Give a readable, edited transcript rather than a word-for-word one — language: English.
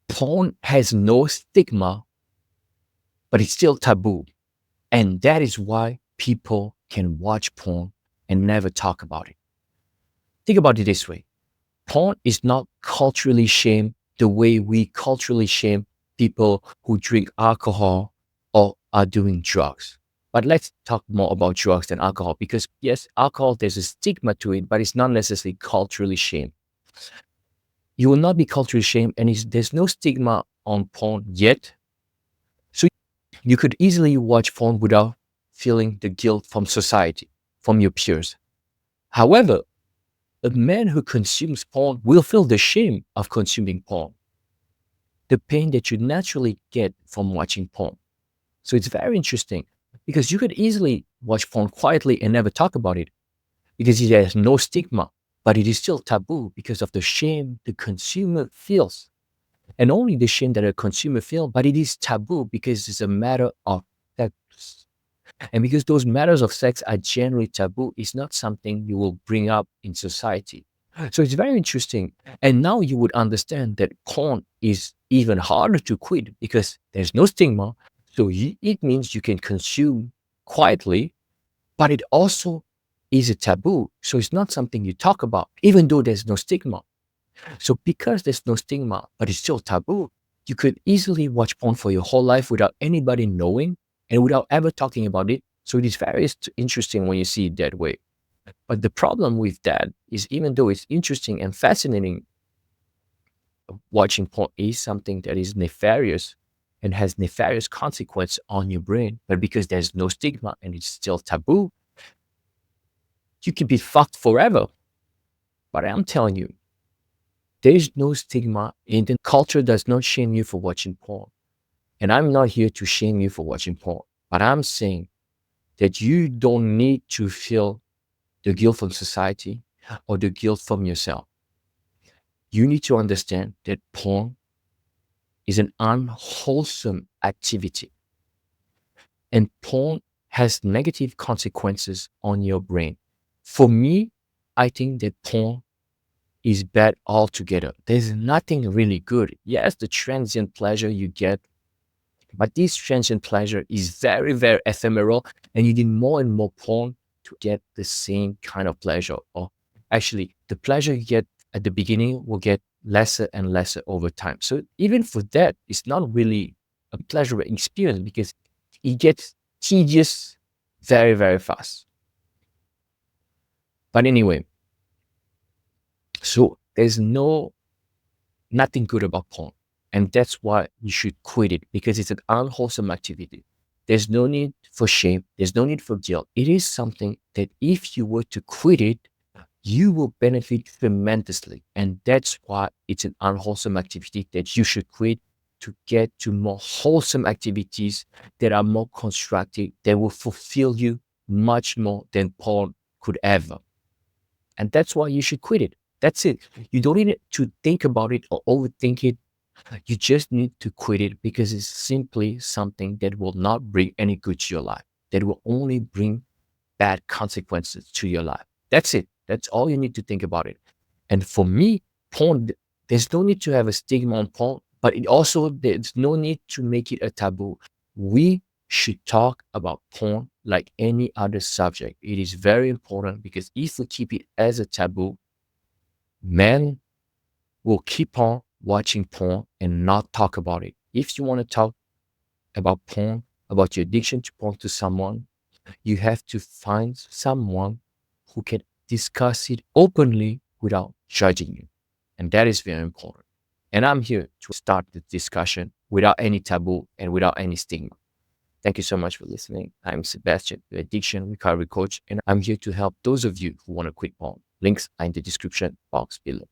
Porn has no stigma, but it's still taboo. And that is why people can watch porn and never talk about it. Think about it this way: porn is not culturally shamed the way we culturally shame people who drink alcohol or are doing drugs. But let's talk more about drugs than alcohol because, yes, alcohol, there's a stigma to it, but it's not necessarily culturally shamed. You will not be culturally shamed, and there's no stigma on porn yet. So you could easily watch porn without feeling the guilt from society, from your peers. However, a man who consumes porn will feel the shame of consuming porn, the pain that you naturally get from watching porn. So it's very interesting because you could easily watch porn quietly and never talk about it because it has no stigma, but it is still taboo because of the shame the consumer feels. And only the shame that a consumer feels, but it is taboo because it's a matter of sex. And because those matters of sex are generally taboo, it's not something you will bring up in society. So it's very interesting. And now you would understand that porn is even harder to quit because there's no stigma. So it means you can consume quietly, but it also is a taboo. So it's not something you talk about, even though there's no stigma. So because there's no stigma, but it's still taboo, you could easily watch porn for your whole life without anybody knowing and without ever talking about it. So it is very interesting when you see it that way. But the problem with that is even though it's interesting and fascinating, watching porn is something that is nefarious and has nefarious consequence on your brain. But because there's no stigma and it's still taboo, you can be fucked forever. But I'm telling you, there's no stigma and the culture does not shame you for watching porn. And I'm not here to shame you for watching porn, but I'm saying that you don't need to feel the guilt from society or the guilt from yourself. You need to understand that porn is an unwholesome activity and porn has negative consequences on your brain. For me, I think that porn is bad altogether. There's nothing really good. Yes, the transient pleasure you get, but this transient pleasure is very, very ephemeral, and you need more and more porn to get the same kind of pleasure. Or actually, the pleasure you get at the beginning will get lesser and lesser over time. So even for that, it's not really a pleasurable experience because it gets tedious very, very fast. But anyway, so there's nothing good about porn. And that's why you should quit it because it's an unwholesome activity. There's no need for shame. There's no need for guilt. It is something that if you were to quit it, you will benefit tremendously. And that's why it's an unwholesome activity that you should quit to get to more wholesome activities that are more constructive, that will fulfill you much more than porn could ever. And that's why you should quit it. That's it. You don't need to think about it or overthink it. You just need to quit it because it's simply something that will not bring any good to your life, that will only bring bad consequences to your life. That's it. That's all you need to think about it. And for me, porn, there's no need to have a stigma on porn, but it also, there's no need to make it a taboo. We should talk about porn like any other subject. It is very important because if we keep it as a taboo, men will keep on watching porn and not talk about it. If you want to talk about porn, about your addiction to porn to someone, you have to find someone who can discuss it openly without judging you. And that is very important. And I'm here to start the discussion without any taboo and without any stigma. Thank you so much for listening. I'm Sebastian, the addiction recovery coach, and I'm here to help those of you who want to quit porn. Links are in the description box below.